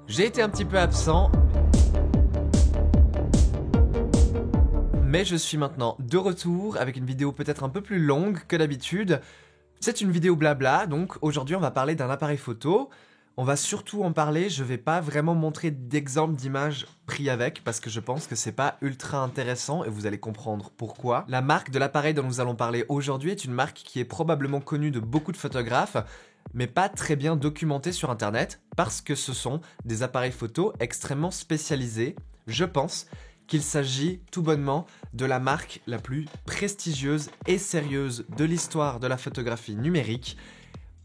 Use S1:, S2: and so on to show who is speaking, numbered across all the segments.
S1: J'ai été un petit peu absent, mais je suis maintenant de retour avec une vidéo peut-être un peu plus longue que d'habitude. C'est une vidéo blabla, donc aujourd'hui on va parler d'un appareil photo. On va surtout en parler, je vais pas vraiment montrer d'exemples d'images pris avec parce que je pense que c'est pas ultra intéressant et vous allez comprendre pourquoi. La marque de l'appareil dont nous allons parler aujourd'hui est une marque qui est probablement connue de beaucoup de photographes, mais pas très bien documentée sur internet parce que ce sont des appareils photo extrêmement spécialisés. Je pense qu'il s'agit tout bonnement de la marque la plus prestigieuse et sérieuse de l'histoire de la photographie numérique.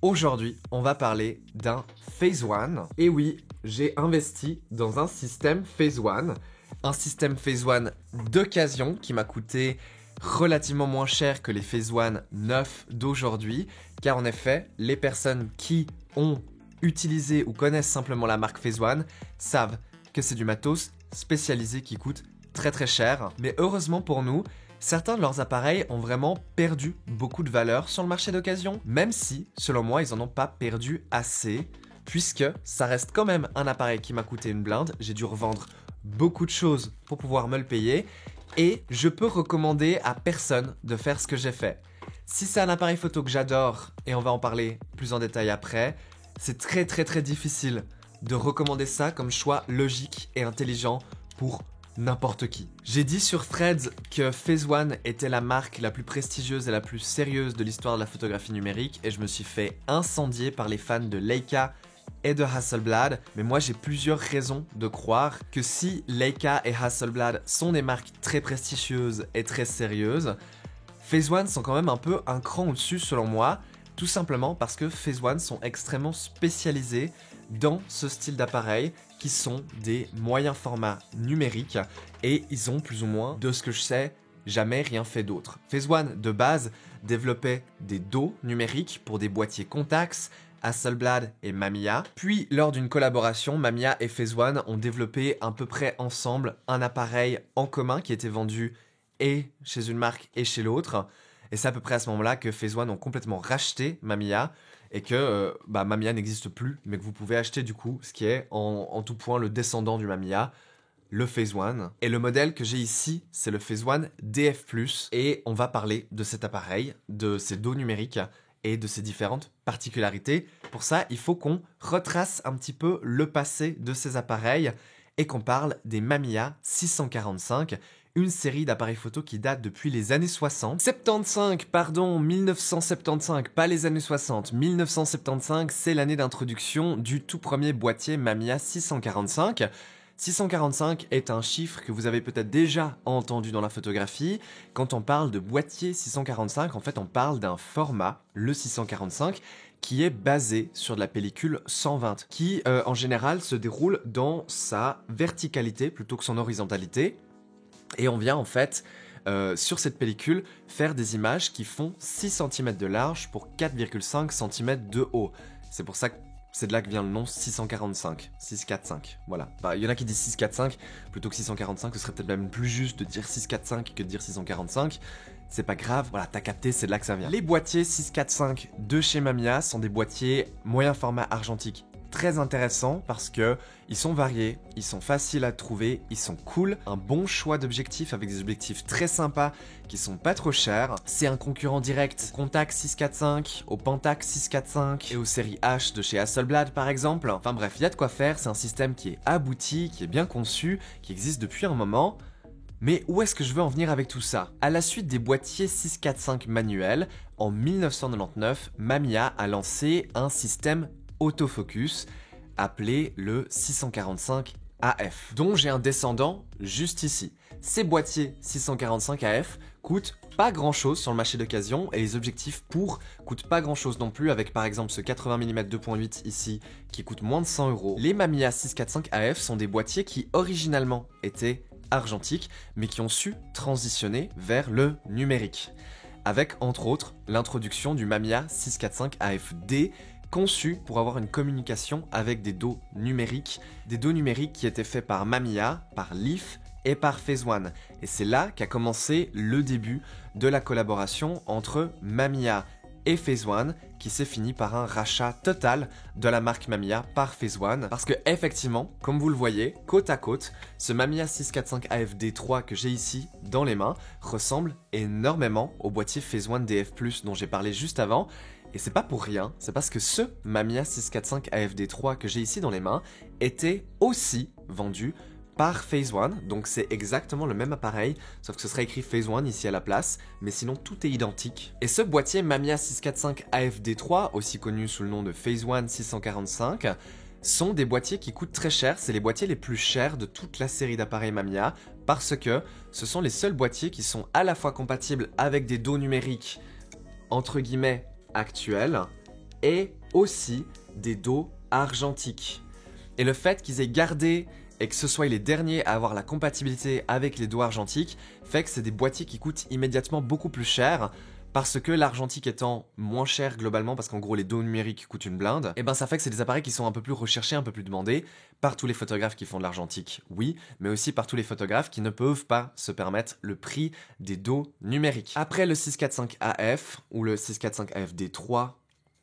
S1: Aujourd'hui, on va parler d'un Phase One. Et oui, j'ai investi dans un système Phase One. Un système Phase One d'occasion qui m'a coûté relativement moins cher que les Phase One neufs d'aujourd'hui. Car en effet, les personnes qui ont utilisé ou connaissent simplement la marque Phase One savent que c'est du matos spécialisé qui coûte très très cher. Mais heureusement pour nous, certains de leurs appareils ont vraiment perdu beaucoup de valeur sur le marché d'occasion, même si, selon moi, ils en ont pas perdu assez, puisque ça reste quand même un appareil qui m'a coûté une blinde, j'ai dû revendre beaucoup de choses pour pouvoir me le payer, et je peux recommander à personne de faire ce que j'ai fait. Si c'est un appareil photo que j'adore, et on va en parler plus en détail après, c'est très très très difficile de recommander ça comme choix logique et intelligent pour n'importe qui. J'ai dit sur Threads que Phase One était la marque la plus prestigieuse et la plus sérieuse de l'histoire de la photographie numérique et je me suis fait incendier par les fans de Leica et de Hasselblad, mais moi j'ai plusieurs raisons de croire que si Leica et Hasselblad sont des marques très prestigieuses et très sérieuses, Phase One sont quand même un peu un cran au-dessus selon moi, tout simplement parce que Phase One sont extrêmement spécialisés dans ce style d'appareil qui sont des moyens formats numériques et ils ont plus ou moins, de ce que je sais, jamais rien fait d'autre. Phase One de base développait des dos numériques pour des boîtiers Contax, Hasselblad et Mamiya. Puis lors d'une collaboration, Mamiya et Phase One ont développé à peu près ensemble un appareil en commun qui était vendu et chez une marque et chez l'autre. Et c'est à peu près à ce moment-là que Phase One ont complètement racheté Mamiya et que Mamiya n'existe plus, mais que vous pouvez acheter du coup, ce qui est en tout point le descendant du Mamiya, le Phase One. Et le modèle que j'ai ici, c'est le Phase One DF+, et on va parler de cet appareil, de ses dos numériques et de ses différentes particularités. Pour ça, il faut qu'on retrace un petit peu le passé de ces appareils et qu'on parle des Mamiya 645, une série d'appareils photo qui date depuis les années 60. 1975, pas les années 60. 1975, c'est l'année d'introduction du tout premier boîtier Mamiya 645. 645 est un chiffre que vous avez peut-être déjà entendu dans la photographie. Quand on parle de boîtier 645, en fait, on parle d'un format, le 645, qui est basé sur de la pellicule 120, qui en général se déroule dans sa verticalité plutôt que son horizontalité. Et on vient en fait, sur cette pellicule, faire des images qui font 6 cm de large pour 4,5 cm de haut. C'est pour ça que c'est de là que vient le nom 645, 645, voilà. Il y en a qui disent 645 plutôt que 645, ce serait peut-être même plus juste de dire 645 que de dire 645. C'est pas grave, voilà, t'as capté, c'est de là que ça vient. Les boîtiers 645 de chez Mamiya sont des boîtiers moyen format argentique. Très intéressant parce que ils sont variés, ils sont faciles à trouver, ils sont cool, un bon choix d'objectifs avec des objectifs très sympas qui sont pas trop chers. C'est un concurrent direct au Contax 645, au Pentax 645 et aux séries H de chez Hasselblad par exemple. Enfin bref, il y a de quoi faire, c'est un système qui est abouti, qui est bien conçu, qui existe depuis un moment. Mais où est-ce que je veux en venir avec tout ça? À la suite des boîtiers 645 manuels, en 1999, Mamiya a lancé un système autofocus appelé le 645 AF, dont j'ai un descendant juste ici. Ces boîtiers 645 AF coûtent pas grand chose sur le marché d'occasion et les objectifs pour coûtent pas grand chose non plus, avec par exemple ce 80 mm 2.8 ici qui coûte moins de 100 €. Les Mamiya 645 AF sont des boîtiers qui originalement étaient argentiques mais qui ont su transitionner vers le numérique, avec entre autres l'introduction du Mamiya 645 AF-D conçu pour avoir une communication avec des dos numériques qui étaient faits par Mamiya, par Leaf et par Phase One. Et c'est là qu'a commencé le début de la collaboration entre Mamiya et Phase One, qui s'est fini par un rachat total de la marque Mamiya par Phase One. Parce que effectivement, comme vous le voyez, côte à côte, ce Mamiya 645 AFD3 que j'ai ici dans les mains ressemble énormément au boîtier Phase One DF+, dont j'ai parlé juste avant. Et c'est pas pour rien, c'est parce que ce Mamiya 645 AFD3 que j'ai ici dans les mains était aussi vendu par Phase One, donc c'est exactement le même appareil, sauf que ce serait écrit Phase One ici à la place, mais sinon tout est identique. Et ce boîtier Mamiya 645 AFD3, aussi connu sous le nom de Phase One 645, sont des boîtiers qui coûtent très cher, c'est les boîtiers les plus chers de toute la série d'appareils Mamiya, parce que ce sont les seuls boîtiers qui sont à la fois compatibles avec des dos numériques, entre guillemets, actuels, et aussi des dos argentiques. Et le fait qu'ils aient gardé et que ce soit les derniers à avoir la compatibilité avec les dos argentiques fait que c'est des boîtiers qui coûtent immédiatement beaucoup plus cher, parce que l'argentique étant moins cher globalement, parce qu'en gros les dos numériques coûtent une blinde, et ben ça fait que c'est des appareils qui sont un peu plus recherchés, un peu plus demandés par tous les photographes qui font de l'argentique, oui, mais aussi par tous les photographes qui ne peuvent pas se permettre le prix des dos numériques. Après le 645 AF ou le 645 AFD3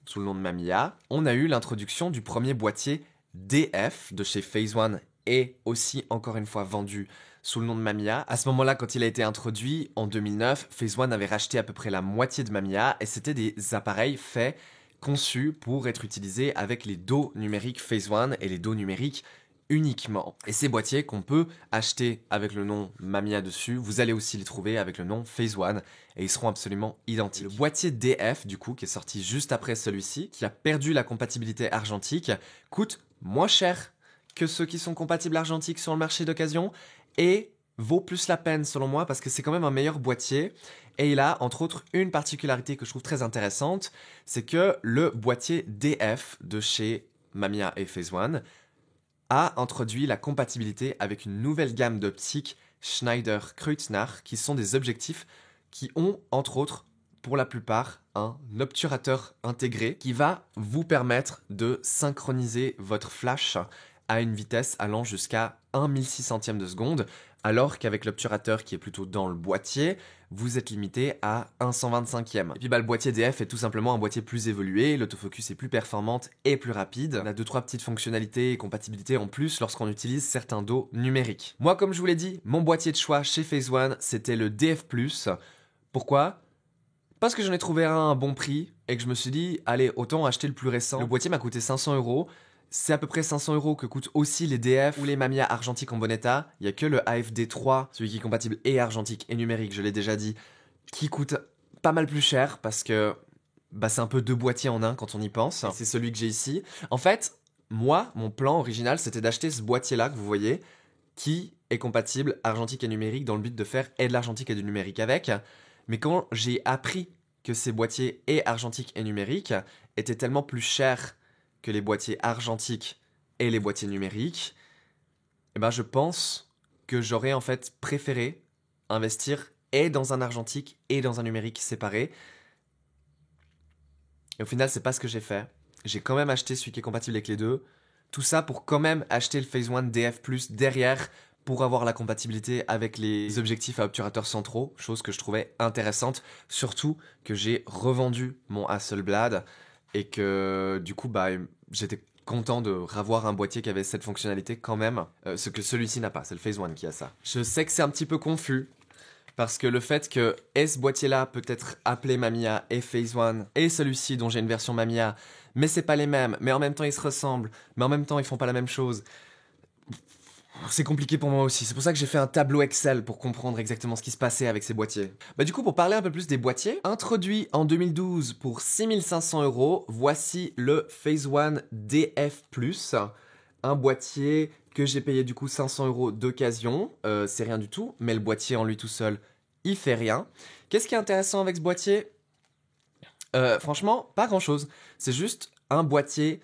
S1: sous le nom de Mamiya, on a eu l'introduction du premier boîtier DF de chez Phase One et aussi encore une fois vendu sous le nom de Mamiya. À ce moment-là, quand il a été introduit en 2009, Phase One avait racheté à peu près la moitié de Mamiya et c'était des appareils faits, conçus pour être utilisés avec les dos numériques Phase One et les dos numériques uniquement. Et ces boîtiers qu'on peut acheter avec le nom Mamiya dessus, vous allez aussi les trouver avec le nom Phase One et ils seront absolument identiques. Le boîtier DF du coup, qui est sorti juste après celui-ci, qui a perdu la compatibilité argentique, coûte moins cher que ceux qui sont compatibles argentiques sur le marché d'occasion et vaut plus la peine selon moi parce que c'est quand même un meilleur boîtier. Et il a entre autres une particularité que je trouve très intéressante, c'est que le boîtier DF de chez Mamiya et Phase One a introduit la compatibilité avec une nouvelle gamme d'optiques Schneider Kreuznach qui sont des objectifs qui ont entre autres pour la plupart un obturateur intégré qui va vous permettre de synchroniser votre flash à une vitesse allant jusqu'à 1/1600 de seconde, alors qu'avec l'obturateur qui est plutôt dans le boîtier, vous êtes limité à 1/125e. Et puis le boîtier DF est tout simplement un boîtier plus évolué, l'autofocus est plus performante et plus rapide. On a 2-3 petites fonctionnalités et compatibilités en plus lorsqu'on utilise certains dos numériques. Moi, comme je vous l'ai dit, mon boîtier de choix chez Phase One, c'était le DF+. Pourquoi ? Parce que j'en ai trouvé un à bon prix et que je me suis dit, allez, autant acheter le plus récent. Le boîtier m'a coûté 500 €. C'est à peu près 500 € que coûtent aussi les DF ou les Mamiya argentiques en bon état. Il n'y a que le AFD3, celui qui est compatible et argentique et numérique, je l'ai déjà dit, qui coûte pas mal plus cher parce que c'est un peu deux boîtiers en un quand on y pense. C'est celui que j'ai ici. En fait, moi, mon plan original, c'était d'acheter ce boîtier-là que vous voyez, qui est compatible argentique et numérique dans le but de faire et de l'argentique et du numérique avec. Mais quand j'ai appris que ces boîtiers et argentique et numérique étaient tellement plus chers que les boîtiers argentiques et les boîtiers numériques, je pense que j'aurais en fait préféré investir et dans un argentique et dans un numérique séparé. Et au final, c'est pas ce que j'ai fait. J'ai quand même acheté celui qui est compatible avec les deux. Tout ça pour quand même acheter le Phase One DF+ derrière pour avoir la compatibilité avec les objectifs à obturateurs centraux, chose que je trouvais intéressante, surtout que j'ai revendu mon Hasselblad et que du coup j'étais content de revoir un boîtier qui avait cette fonctionnalité quand même, ce que celui-ci n'a pas, c'est le Phase One qui a ça. Je sais que c'est un petit peu confus, parce que le fait que ce boîtier-là peut être appelé Mamiya et Phase One, et celui-ci dont j'ai une version Mamiya, mais c'est pas les mêmes, mais en même temps ils se ressemblent, mais en même temps ils font pas la même chose. C'est compliqué pour moi aussi, c'est pour ça que j'ai fait un tableau Excel pour comprendre exactement ce qui se passait avec ces boîtiers. Du coup, pour parler un peu plus des boîtiers, introduit en 2012 pour 6500 €, voici le Phase One DF+, un boîtier que j'ai payé du coup 500 € d'occasion, c'est rien du tout, mais le boîtier en lui tout seul, il fait rien. Qu'est-ce qui est intéressant avec ce boîtier ? Franchement, pas grand-chose, c'est juste un boîtier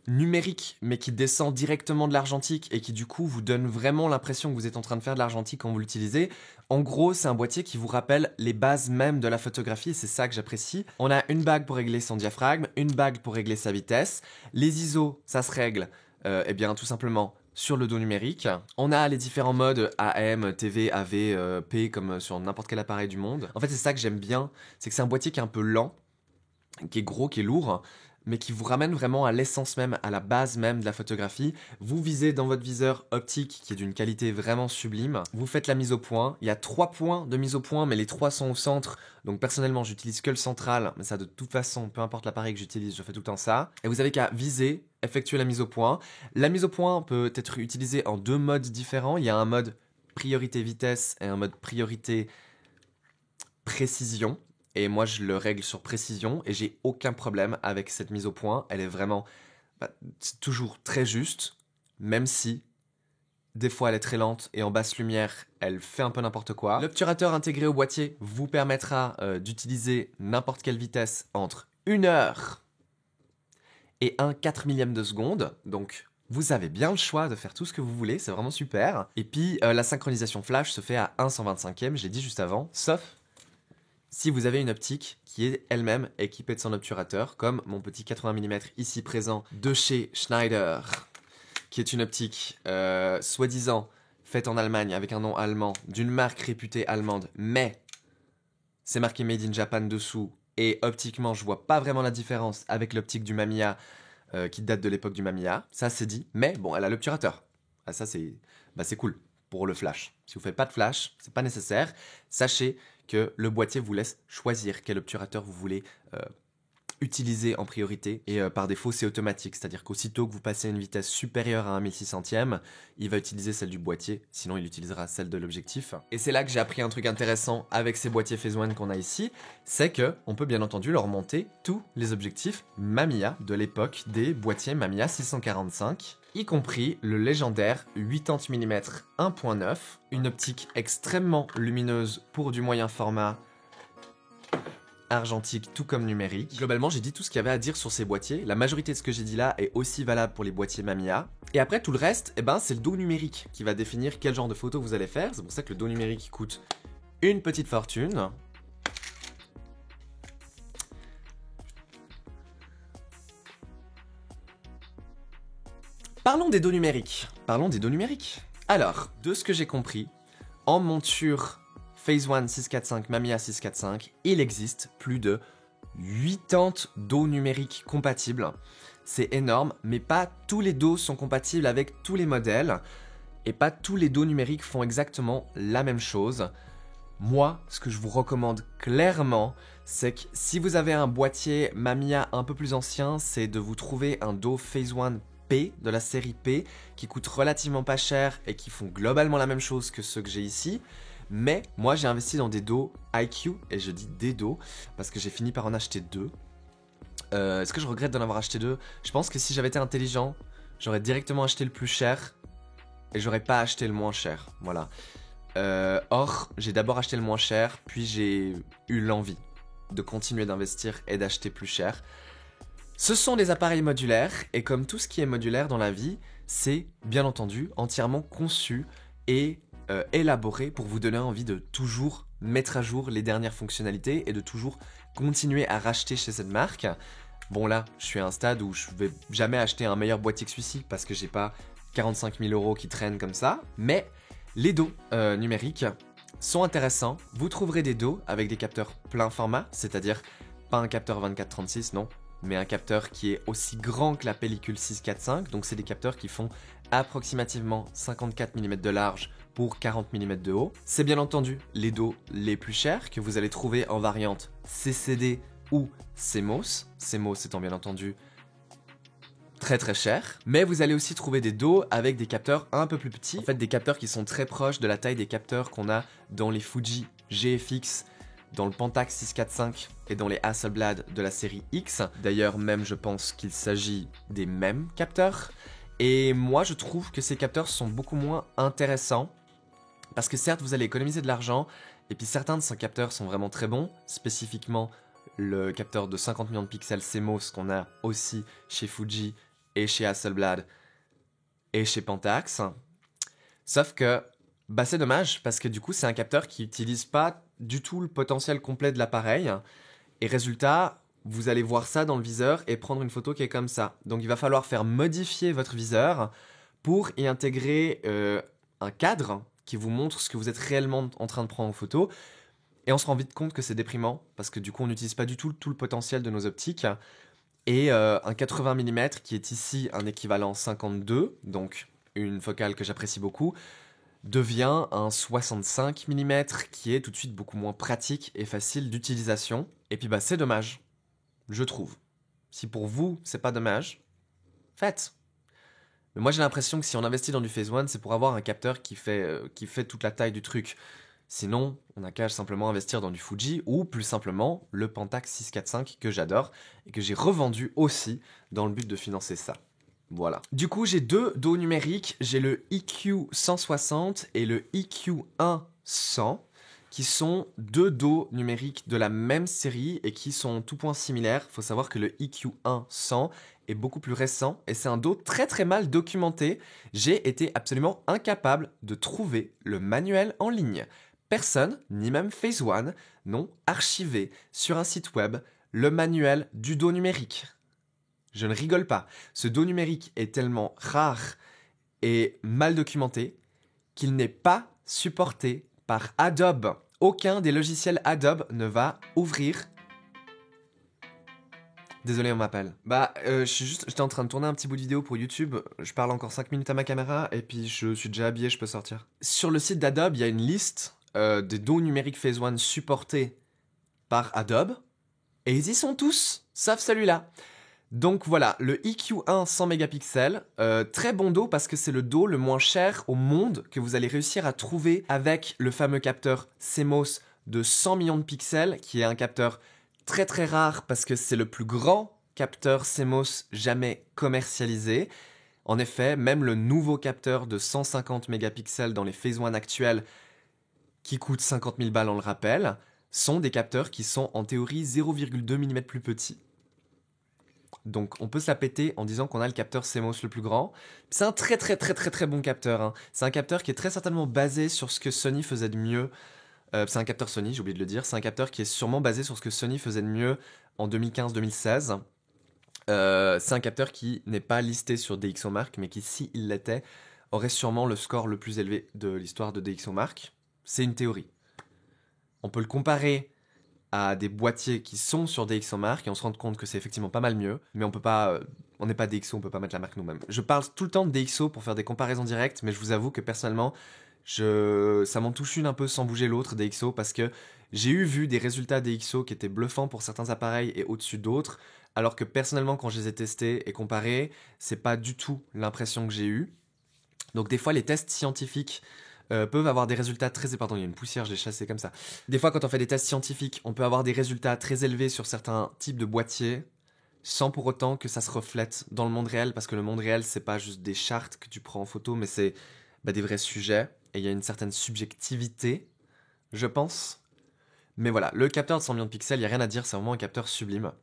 S1: numérique, mais qui descend directement de l'argentique et qui du coup vous donne vraiment l'impression que vous êtes en train de faire de l'argentique quand vous l'utilisez. En gros, c'est un boîtier qui vous rappelle les bases même de la photographie et c'est ça que j'apprécie. On a une bague pour régler son diaphragme, une bague pour régler sa vitesse. Les ISO, ça se règle, tout simplement sur le dos numérique. On a les différents modes AM, TV, AV, P comme sur n'importe quel appareil du monde. En fait, c'est ça que j'aime bien, c'est que c'est un boîtier qui est un peu lent, qui est gros, qui est lourd, mais qui vous ramène vraiment à l'essence même, à la base même de la photographie. Vous visez dans votre viseur optique qui est d'une qualité vraiment sublime. Vous faites la mise au point. Il y a 3 points de mise au point, mais les 3 sont au centre. Donc personnellement, j'utilise que le central, mais ça de toute façon, peu importe l'appareil que j'utilise, je fais tout le temps ça. Et vous avez qu'à viser, effectuer la mise au point. La mise au point peut être utilisée en 2 modes différents. Il y a un mode priorité vitesse et un mode priorité précision. Et moi, je le règle sur précision et j'ai aucun problème avec cette mise au point. Elle est vraiment c'est toujours très juste, même si des fois elle est très lente et en basse lumière, elle fait un peu n'importe quoi. L'obturateur intégré au boîtier vous permettra d'utiliser n'importe quelle vitesse entre 1 heure et 1/4 millième de seconde. Donc, vous avez bien le choix de faire tout ce que vous voulez, c'est vraiment super. Et puis, la synchronisation flash se fait à 1/125e, j'ai dit juste avant, sauf si vous avez une optique qui est elle-même équipée de son obturateur, comme mon petit 80 mm ici présent de chez Schneider, qui est une optique soi-disant faite en Allemagne avec un nom allemand, d'une marque réputée allemande, mais c'est marqué Made in Japan dessous, et optiquement je vois pas vraiment la différence avec l'optique du Mamiya qui date de l'époque du Mamiya, ça c'est dit, mais bon, elle a l'obturateur. Ah, ça c'est cool pour le flash. Si vous faites pas de flash, c'est pas nécessaire. Sachez que le boîtier vous laisse choisir quel obturateur vous voulez utiliser en priorité. Et par défaut, c'est automatique. C'est-à-dire qu'aussitôt que vous passez à une vitesse supérieure à 1/1600e, il va utiliser celle du boîtier. Sinon, il utilisera celle de l'objectif. Et c'est là que j'ai appris un truc intéressant avec ces boîtiers Phase One qu'on a ici. C'est qu'on peut bien entendu leur monter tous les objectifs Mamiya de l'époque des boîtiers Mamiya 645. Y compris le légendaire 80 mm 1.9, une optique extrêmement lumineuse pour du moyen format, argentique tout comme numérique. Globalement, j'ai dit tout ce qu'il y avait à dire sur ces boîtiers. La majorité de ce que j'ai dit là est aussi valable pour les boîtiers Mamiya. Et après, tout le reste, c'est le dos numérique qui va définir quel genre de photo vous allez faire. C'est pour ça que le dos numérique coûte une petite fortune. Parlons des dos numériques. Alors, de ce que j'ai compris, en monture Phase One 645, Mamiya 645, il existe plus de 80 dos numériques compatibles. C'est énorme, mais pas tous les dos sont compatibles avec tous les modèles, et pas tous les dos numériques font exactement la même chose. Moi, ce que je vous recommande clairement, c'est que si vous avez un boîtier Mamiya un peu plus ancien, c'est de vous trouver un dos Phase One P, de la série P, qui coûtent relativement pas cher et qui font globalement la même chose que ceux que j'ai ici. Mais moi j'ai investi dans des dos IQ, et je dis des dos parce que j'ai fini par en acheter 2. Est-ce que je regrette d'en avoir acheté 2? Je pense que si j'avais été intelligent, j'aurais directement acheté le plus cher et j'aurais pas acheté le moins cher. Voilà. Or, j'ai d'abord acheté le moins cher, puis j'ai eu l'envie de continuer d'investir et d'acheter plus cher. Ce sont des appareils modulaires, et comme tout ce qui est modulaire dans la vie, c'est bien entendu entièrement conçu et élaboré pour vous donner envie de toujours mettre à jour les dernières fonctionnalités et de toujours continuer à racheter chez cette marque. Bon là, je suis à un stade où je vais jamais acheter un meilleur boîtier que celui-ci parce que j'ai pas 45 000 € qui traînent comme ça, mais les dos numériques sont intéressants. Vous trouverez des dos avec des capteurs plein format, c'est-à-dire pas un capteur 24-36, non, mais un capteur qui est aussi grand que la pellicule 645, donc c'est des capteurs qui font approximativement 54 mm de large pour 40 mm de haut. C'est bien entendu les dos les plus chers que vous allez trouver en variante CCD ou CMOS, CMOS étant bien entendu très très cher, mais vous allez aussi trouver des dos avec des capteurs un peu plus petits, en fait des capteurs qui sont très proches de la taille des capteurs qu'on a dans les Fuji GFX, dans le Pentax 645 et dans les Hasselblad de la série X. D'ailleurs, même je pense qu'il s'agit des mêmes capteurs. Et moi, je trouve que ces capteurs sont beaucoup moins intéressants parce que certes, vous allez économiser de l'argent et puis certains de ces capteurs sont vraiment très bons, spécifiquement le capteur de 50 millions de pixels CMOS qu'on a aussi chez Fuji et chez Hasselblad et chez Pentax. Sauf que c'est dommage parce que du coup, c'est un capteur qui n'utilise pas du tout le potentiel complet de l'appareil. Et résultat, vous allez voir ça dans le viseur et prendre une photo qui est comme ça. Donc il va falloir faire modifier votre viseur pour y intégrer un cadre qui vous montre ce que vous êtes réellement en train de prendre en photo. Et on se rend vite compte que c'est déprimant, parce que du coup on n'utilise pas du tout le potentiel de nos optiques. Et un 80 mm qui est ici un équivalent 52, donc une focale que j'apprécie beaucoup, devient un 65 mm qui est tout de suite beaucoup moins pratique et facile d'utilisation. Et puis bah c'est dommage, je trouve. Si pour vous c'est pas dommage, faites. Mais moi j'ai l'impression que si on investit dans du Phase One, c'est pour avoir un capteur qui fait toute la taille du truc. Sinon, on n'a qu'à simplement investir dans du Fuji ou plus simplement le Pentax 645 que j'adore et que j'ai revendu aussi dans le but de financer ça. Voilà. Du coup, j'ai deux dos numériques. J'ai le EQ 160 et le EQ 100 qui sont deux dos numériques de la même série et qui sont en tout point similaires. Il faut savoir que le EQ 100 est beaucoup plus récent et c'est un dos très très mal documenté. J'ai été absolument incapable de trouver le manuel en ligne. Personne, ni même Phase One, n'ont archivé sur un site web le manuel du dos numérique. Je ne rigole pas. Ce dos numérique est tellement rare et mal documenté qu'il n'est pas supporté par Adobe. Aucun des logiciels Adobe ne va ouvrir. Désolé, on m'appelle. J'étais en train de tourner un petit bout de vidéo pour YouTube. Je parle encore 5 minutes à ma caméra et puis je suis déjà habillé, je peux sortir. Sur le site d'Adobe, il y a une liste des dos numériques Phase One supportés par Adobe. Et ils y sont tous, sauf celui-là. Donc voilà, le EQ1 100 mégapixels, très bon dos parce que c'est le dos le moins cher au monde que vous allez réussir à trouver avec le fameux capteur CMOS de 100 millions de pixels, qui est un capteur très très rare parce que c'est le plus grand capteur CMOS jamais commercialisé. En effet, même le nouveau capteur de 150 mégapixels dans les Phase One actuels, qui coûtent 50 000 balles, on le rappelle, sont des capteurs qui sont en théorie 0,2 mm plus petits. Donc on peut se la péter en disant qu'on a le capteur CMOS le plus grand. C'est un très bon capteur, hein. C'est un capteur qui est très certainement basé sur ce que Sony faisait de mieux. C'est un capteur Sony, j'ai oublié de le dire. C'est un capteur qui est sûrement basé sur ce que Sony faisait de mieux en 2015-2016. C'est un capteur qui n'est pas listé sur DxOMark, mais qui, s'il l'était, aurait sûrement le score le plus élevé de l'histoire de DxOMark. C'est une théorie. On peut le comparer à des boîtiers qui sont sur DxOMark et on se rend compte que c'est effectivement pas mal mieux, mais on peut pas, on n'est pas DxO, on peut pas mettre la marque nous-mêmes. Je parle tout le temps de DxO pour faire des comparaisons directes, mais je vous avoue que personnellement, ça m'en touche une un peu sans bouger l'autre DxO parce que j'ai vu des résultats DxO qui étaient bluffants pour certains appareils et au-dessus d'autres, alors que personnellement quand je les ai testés et comparés, c'est pas du tout l'impression que j'ai eue. Donc des fois les tests scientifiques peuvent avoir des résultats très... Pardon, il y a une poussière, je l'ai chassée comme ça. Des fois, quand on fait des tests scientifiques, on peut avoir des résultats très élevés sur certains types de boîtiers, sans pour autant que ça se reflète dans le monde réel, parce que le monde réel, c'est pas juste des chartes que tu prends en photo, mais c'est des vrais sujets, et il y a une certaine subjectivité, je pense. Mais voilà, le capteur de 100 millions de pixels, il n'y a rien à dire, c'est vraiment un capteur sublime.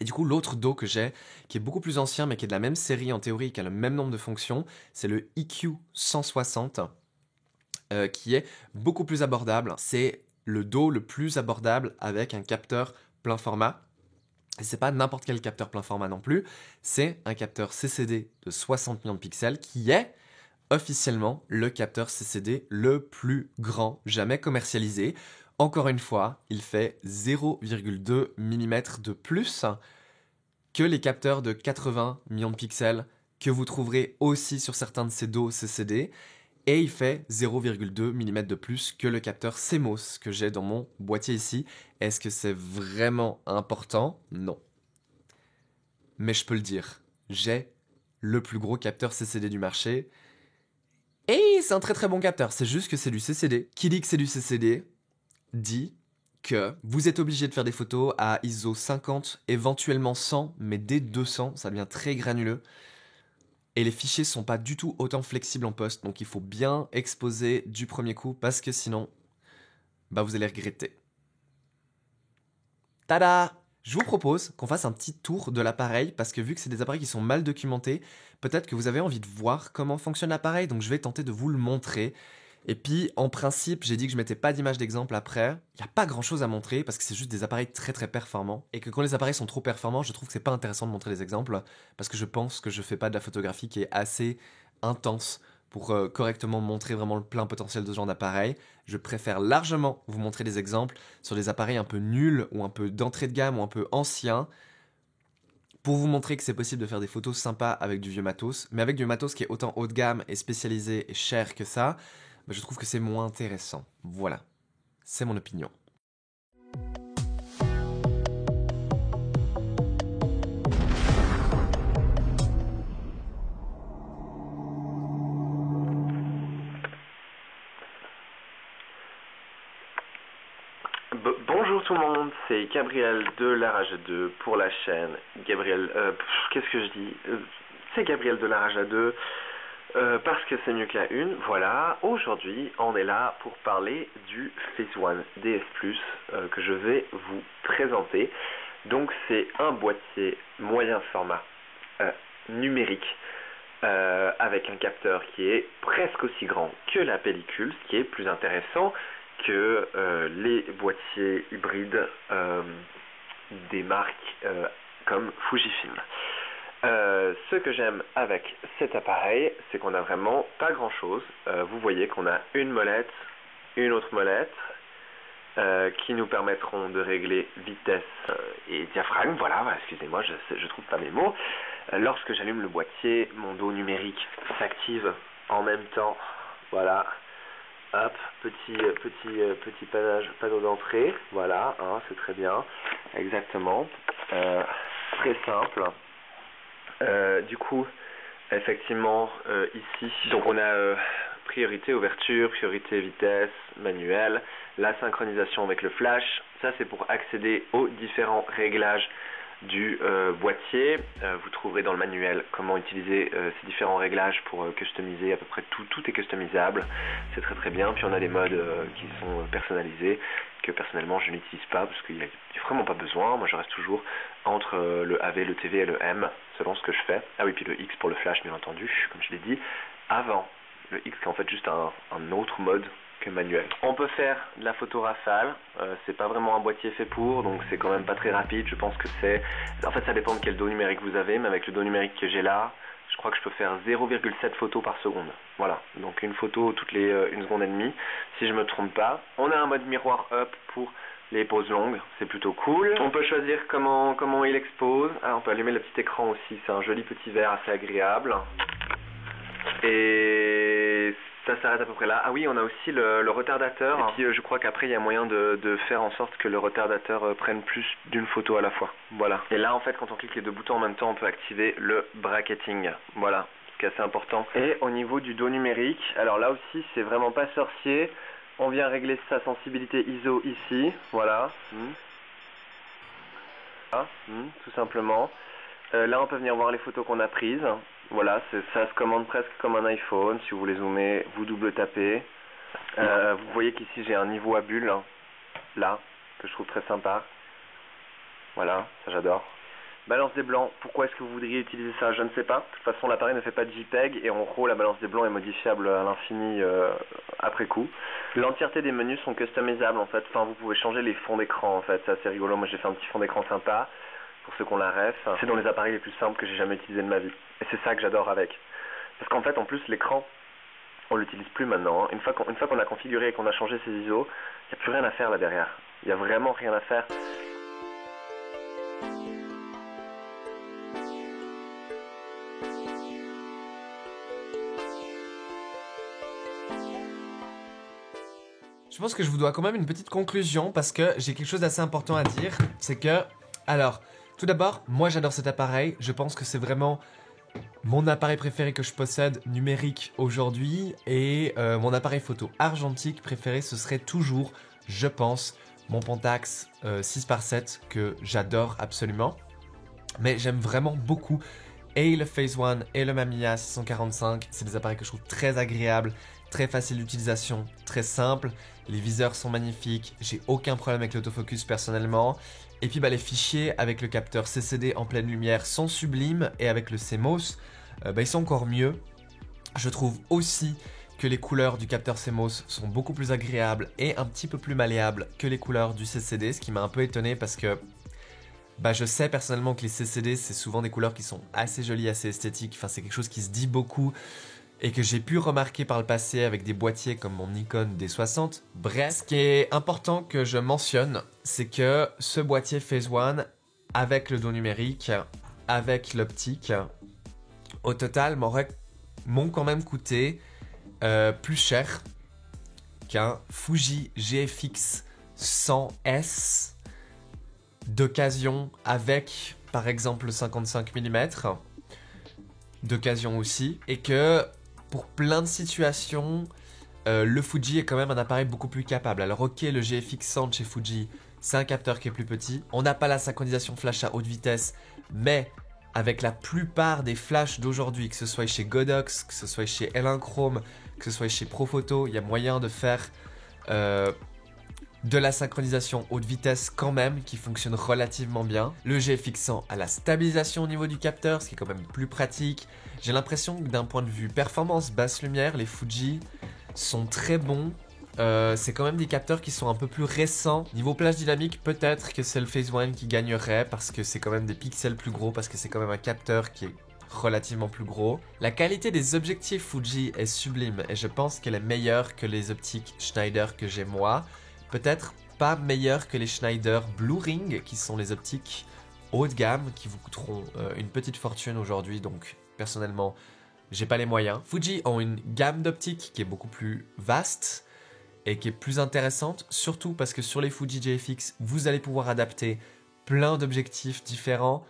S1: Et du coup, l'autre dos que j'ai, qui est beaucoup plus ancien, mais qui est de la même série en théorie, qui a le même nombre de fonctions, c'est le EQ 160. Qui est beaucoup plus abordable. C'est le dos le plus abordable avec un capteur plein format. Et c'est pas n'importe quel capteur plein format non plus, c'est un capteur CCD de 60 millions de pixels qui est officiellement le capteur CCD le plus grand jamais commercialisé. Encore une fois, il fait 0,2 mm de plus que les capteurs de 80 millions de pixels que vous trouverez aussi sur certains de ces dos CCD. Et il fait 0,2 mm de plus que le capteur CMOS que j'ai dans mon boîtier ici. Est-ce que c'est vraiment important? Non. Mais je peux le dire, j'ai le plus gros capteur CCD du marché. Et c'est un très bon capteur, c'est juste que c'est du CCD. Qui dit que c'est du CCD dit que vous êtes obligé de faire des photos à ISO 50, éventuellement 100, mais dès 200, ça devient très granuleux. Et les fichiers sont pas du tout autant flexibles en post, donc il faut bien exposer du premier coup, parce que sinon, vous allez regretter. Tada! Je vous propose qu'on fasse un petit tour de l'appareil, parce que vu que c'est des appareils qui sont mal documentés, peut-être que vous avez envie de voir comment fonctionne l'appareil, donc je vais tenter de vous le montrer. Et puis, en principe, j'ai dit que je mettais pas d'image d'exemple après. Il n'y a pas grand-chose à montrer parce que c'est juste des appareils très performants. Et que quand les appareils sont trop performants, je trouve que c'est pas intéressant de montrer des exemples parce que je pense que je fais pas de la photographie qui est assez intense pour correctement montrer vraiment le plein potentiel de ce genre d'appareil. Je préfère largement vous montrer des exemples sur des appareils un peu nuls ou un peu d'entrée de gamme ou un peu anciens pour vous montrer que c'est possible de faire des photos sympas avec du vieux matos, mais avec du matos qui est autant haut de gamme et spécialisé et cher que ça, je trouve que c'est moins intéressant. Voilà, c'est mon opinion.
S2: Bonjour tout le monde, c'est Gabriel de La Rage à 2 pour la chaîne. Gabriel, qu'est-ce que je dis c'est Gabriel de La Rage à 2 parce que c'est mieux que la une. Voilà, aujourd'hui on est là pour parler du Phase One DS Plus que je vais vous présenter. Donc c'est un boîtier moyen format numérique avec un capteur qui est presque aussi grand que la pellicule, ce qui est plus intéressant que les boîtiers hybrides des marques comme Fujifilm. Ce que j'aime avec cet appareil, c'est qu'on a vraiment pas grand chose. Vous voyez qu'on a une molette, une autre molette qui nous permettront de régler vitesse et diaphragme. Voilà, excusez-moi, je trouve pas mes mots. Lorsque j'allume le boîtier, mon dos numérique s'active en même temps. Voilà. Hop, petit panneau d'entrée, voilà, hein, c'est très bien, exactement, très simple. Du coup, effectivement, ici, donc on a priorité ouverture, priorité vitesse, manuel, la synchronisation avec le flash, ça c'est pour accéder aux différents réglages du boîtier. Vous trouverez dans le manuel comment utiliser ces différents réglages pour customiser à peu près tout est customisable, c'est très très bien. Puis on a des modes qui sont personnalisés que personnellement je n'utilise pas parce qu'il n'y a vraiment pas besoin. Moi je reste toujours entre le AV, le TV et le M selon ce que je fais. Ah oui, puis le X pour le flash bien entendu, comme je l'ai dit avant. Le X qui est en fait juste un autre mode que manuel. On peut faire de la photo rafale, c'est pas vraiment un boîtier fait pour, donc c'est quand même pas très rapide. Je pense que en fait ça dépend de quel dos numérique vous avez, mais avec le dos numérique que j'ai là, je crois que je peux faire 0,7 photos par seconde. Voilà, donc une photo toutes les 1 seconde et demie, si je me trompe pas. On a un mode miroir up pour les poses longues, c'est plutôt cool. On peut choisir comment il expose. Ah, on peut allumer le petit écran aussi, c'est un joli petit verre assez agréable. Et ça s'arrête à peu près là. Ah oui, on a aussi le retardateur. Et puis je crois qu'après il y a moyen de faire en sorte que le retardateur prenne plus d'une photo à la fois. Voilà. Et là en fait quand on clique les deux boutons en même temps on peut activer le bracketing. Voilà, ce qui est assez important. Et au niveau du dos numérique, alors là aussi c'est vraiment pas sorcier. On vient régler sa sensibilité ISO ici. Voilà. Tout simplement. Là on peut venir voir les photos qu'on a prises. Voilà, ça se commande presque comme un iPhone. Si vous voulez zoomer, vous double tapez. Vous voyez qu'ici j'ai un niveau à bulle, hein, là, que je trouve très sympa. Voilà, ça j'adore. Balance des blancs, pourquoi est-ce que vous voudriez utiliser ça? Je ne sais pas. De toute façon l'appareil ne fait pas de JPEG et en gros la balance des blancs est modifiable à l'infini après coup. L'entièreté des menus sont customisables en fait. Enfin vous pouvez changer les fonds d'écran en fait, c'est assez rigolo. Moi j'ai fait un petit fond d'écran sympa. Pour ceux qu'on la ref, c'est dans les appareils les plus simples que j'ai jamais utilisé de ma vie. Et c'est ça que j'adore avec. Parce qu'en fait, en plus, l'écran, on l'utilise plus maintenant. Hein. Une fois qu'on a configuré et qu'on a changé ses ISO, il n'y a plus rien à faire là derrière. Il n'y a vraiment rien à faire.
S1: Je pense que je vous dois quand même une petite conclusion parce que j'ai quelque chose d'assez important à dire. C'est que, alors, tout d'abord, moi j'adore cet appareil. Je pense que c'est vraiment mon appareil préféré que je possède numérique aujourd'hui. Et mon appareil photo argentique préféré, ce serait toujours, je pense, mon Pentax 6x7 que j'adore absolument. Mais j'aime vraiment beaucoup et le Phase One et le Mamiya 645. C'est des appareils que je trouve très agréables, très faciles d'utilisation, très simples. Les viseurs sont magnifiques, j'ai aucun problème avec l'autofocus personnellement. Et puis les fichiers avec le capteur CCD en pleine lumière sont sublimes et avec le CMOS, ils sont encore mieux. Je trouve aussi que les couleurs du capteur CMOS sont beaucoup plus agréables et un petit peu plus malléables que les couleurs du CCD, ce qui m'a un peu étonné parce que je sais personnellement que les CCD c'est souvent des couleurs qui sont assez jolies, assez esthétiques, enfin c'est quelque chose qui se dit beaucoup. et que j'ai pu remarquer par le passé avec des boîtiers comme mon Nikon D60. Bref, ce qui est important que je mentionne, c'est que ce boîtier Phase One, avec le dos numérique, avec l'optique, au total m'ont quand même coûté plus cher qu'un Fuji GFX 100S d'occasion avec par exemple le 55 mm d'occasion aussi, et que pour plein de situations le Fuji est quand même un appareil beaucoup plus capable. Alors ok, le GFX 100 de chez Fuji, c'est un capteur qui est plus petit, on n'a pas la synchronisation flash à haute vitesse, mais avec la plupart des flashs d'aujourd'hui, que ce soit chez Godox, que ce soit chez L1 Chrome, que ce soit chez Profoto, il y a moyen de faire de la synchronisation haute vitesse quand même, qui fonctionne relativement bien. Le GFX 100 a la stabilisation au niveau du capteur, ce qui est quand même plus pratique. J'ai l'impression que d'un point de vue performance basse lumière, les Fuji sont très bons. C'est quand même des capteurs qui sont un peu plus récents. Niveau plage dynamique, peut-être que c'est le Phase One qui gagnerait parce que c'est quand même des pixels plus gros, parce que c'est quand même un capteur qui est relativement plus gros. La qualité des objectifs Fuji est sublime et je pense qu'elle est meilleure que les optiques Schneider que j'ai moi. Peut-être pas meilleure que les Schneider Blue Ring, qui sont les optiques haut de gamme, qui vous coûteront une petite fortune aujourd'hui, donc personnellement, j'ai pas les moyens. Fuji ont une gamme d'optiques qui est beaucoup plus vaste et qui est plus intéressante, surtout parce que sur les Fuji GFX, vous allez pouvoir adapter plein d'objectifs différents,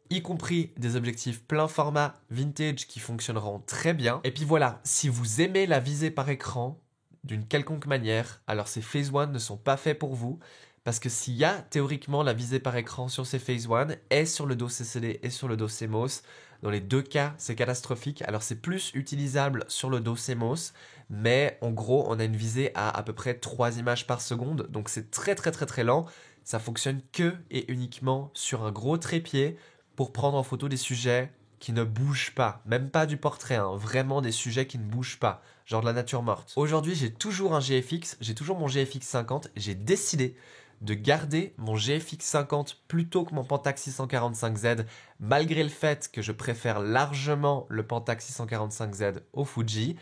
S1: y compris des objectifs plein format vintage qui fonctionneront très bien. Et puis voilà, si vous aimez la visée par écran d'une quelconque manière, alors ces Phase One ne sont pas faits pour vous, parce que s'il y a théoriquement la visée par écran sur ces Phase One et sur le dos CCD et sur le dos CMOS, dans les deux cas c'est catastrophique. Alors c'est plus utilisable sur le dos CMOS, mais en gros on a une visée à peu près 3 images par seconde, donc c'est très lent. Ça fonctionne que et uniquement sur un gros trépied pour prendre en photo des sujets qui ne bougent pas, même pas du portrait, hein, vraiment des sujets qui ne bougent pas, genre de la nature morte. Aujourd'hui, j'ai toujours un GFX, j'ai toujours mon GFX 50, j'ai décidé de garder mon GFX 50 plutôt que mon Pentax 645Z, malgré le fait que je préfère largement le Pentax 645Z au Fuji,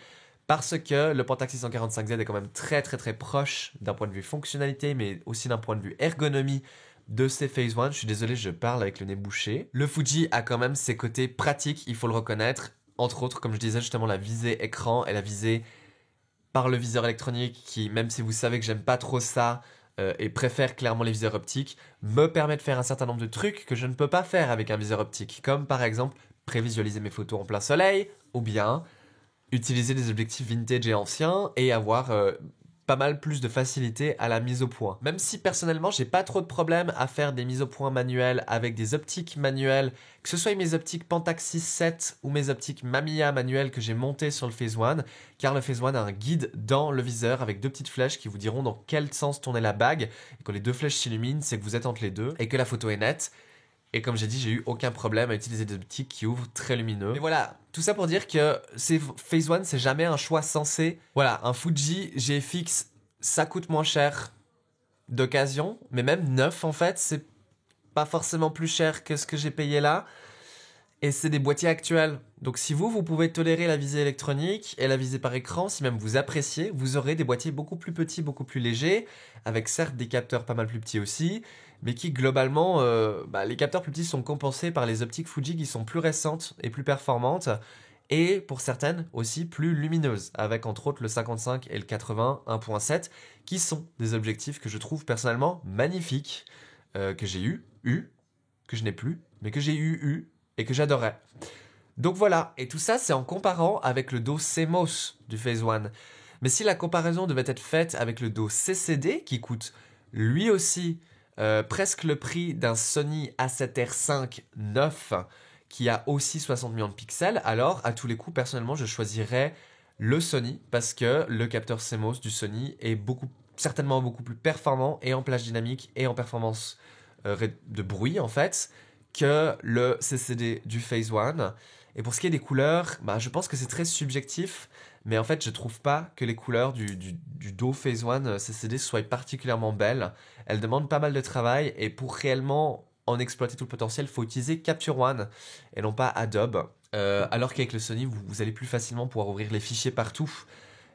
S1: parce que le Pentax 645Z est quand même très proche d'un point de vue fonctionnalité, mais aussi d'un point de vue ergonomie de ces Phase One. Je suis désolé, je parle avec le nez bouché. Le Fuji a quand même ses côtés pratiques, il faut le reconnaître. Entre autres, comme je disais justement, la visée écran et la visée par le viseur électronique qui, même si vous savez que j'aime pas trop ça et préfère clairement les viseurs optiques, me permet de faire un certain nombre de trucs que je ne peux pas faire avec un viseur optique. Comme par exemple, prévisualiser mes photos en plein soleil, ou bien utiliser des objectifs vintage et anciens et avoir pas mal plus de facilité à la mise au point. Même si personnellement j'ai pas trop de problème à faire des mises au point manuelles avec des optiques manuelles, que ce soit mes optiques Pentax 6-7 ou mes optiques Mamiya manuelles que j'ai montées sur le Phase One, car le Phase One a un guide dans le viseur avec deux petites flèches qui vous diront dans quel sens tourner la bague, et quand les deux flèches s'illuminent, c'est que vous êtes entre les deux et que la photo est nette. Et comme j'ai dit, j'ai eu aucun problème à utiliser des optiques qui ouvrent très lumineux. Mais voilà, tout ça pour dire que ces Phase One, c'est jamais un choix sensé. Voilà, un Fuji GFX, ça coûte moins cher d'occasion, mais même neuf en fait, c'est pas forcément plus cher que ce que j'ai payé là. Et c'est des boîtiers actuels. Donc si vous pouvez tolérer la visée électronique et la visée par écran, si même vous appréciez, vous aurez des boîtiers beaucoup plus petits, beaucoup plus légers, avec certes des capteurs pas mal plus petits aussi, mais qui globalement, les capteurs plus petits sont compensés par les optiques Fuji qui sont plus récentes et plus performantes, et pour certaines aussi plus lumineuses, avec entre autres le 55 et le 80 1.7, qui sont des objectifs que je trouve personnellement magnifiques, que j'ai que je n'ai plus, mais que j'ai eu, et que j'adorais. Donc voilà, et tout ça c'est en comparant avec le dos CMOS du Phase One. Mais si la comparaison devait être faite avec le dos CCD, qui coûte lui aussi presque le prix d'un Sony A7R5 neuf, qui a aussi 60 millions de pixels, alors à tous les coups, personnellement, je choisirais le Sony, parce que le capteur CMOS du Sony est certainement beaucoup plus performant, et en plage dynamique, et en performance de bruit en fait, que le CCD du Phase One. Et pour ce qui est des couleurs, je pense que c'est très subjectif, mais en fait je trouve pas que les couleurs du dos Phase One CCD soient particulièrement belles. Elles demandent pas mal de travail, et pour réellement en exploiter tout le potentiel, il faut utiliser Capture One et non pas Adobe. Alors qu'avec le Sony, vous allez plus facilement pouvoir ouvrir les fichiers partout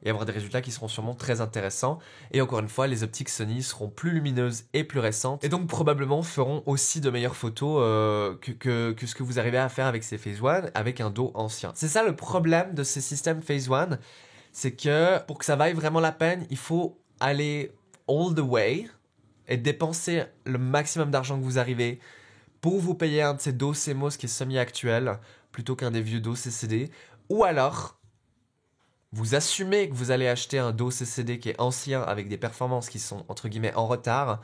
S1: et avoir des résultats qui seront sûrement très intéressants. Et encore une fois, les optiques Sony seront plus lumineuses et plus récentes, et donc probablement feront aussi de meilleures photos que ce que vous arrivez à faire avec ces Phase One, avec un dos ancien. C'est ça le problème de ces systèmes Phase One, c'est que pour que ça vaille vraiment la peine, il faut aller all the way et dépenser le maximum d'argent que vous arrivez pour vous payer un de ces dos CMOS qui est semi-actuel, plutôt qu'un des vieux dos CCD, ou alors vous assumez que vous allez acheter un dos CCD qui est ancien avec des performances qui sont entre guillemets en retard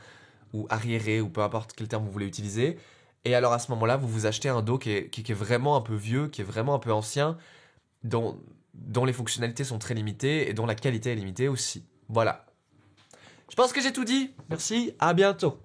S1: ou arriérées ou peu importe quel terme vous voulez utiliser. Et alors à ce moment-là, vous vous achetez un dos qui est vraiment un peu vieux, qui est vraiment un peu ancien, dont les fonctionnalités sont très limitées et dont la qualité est limitée aussi. Voilà. Je pense que j'ai tout dit. Merci, à bientôt.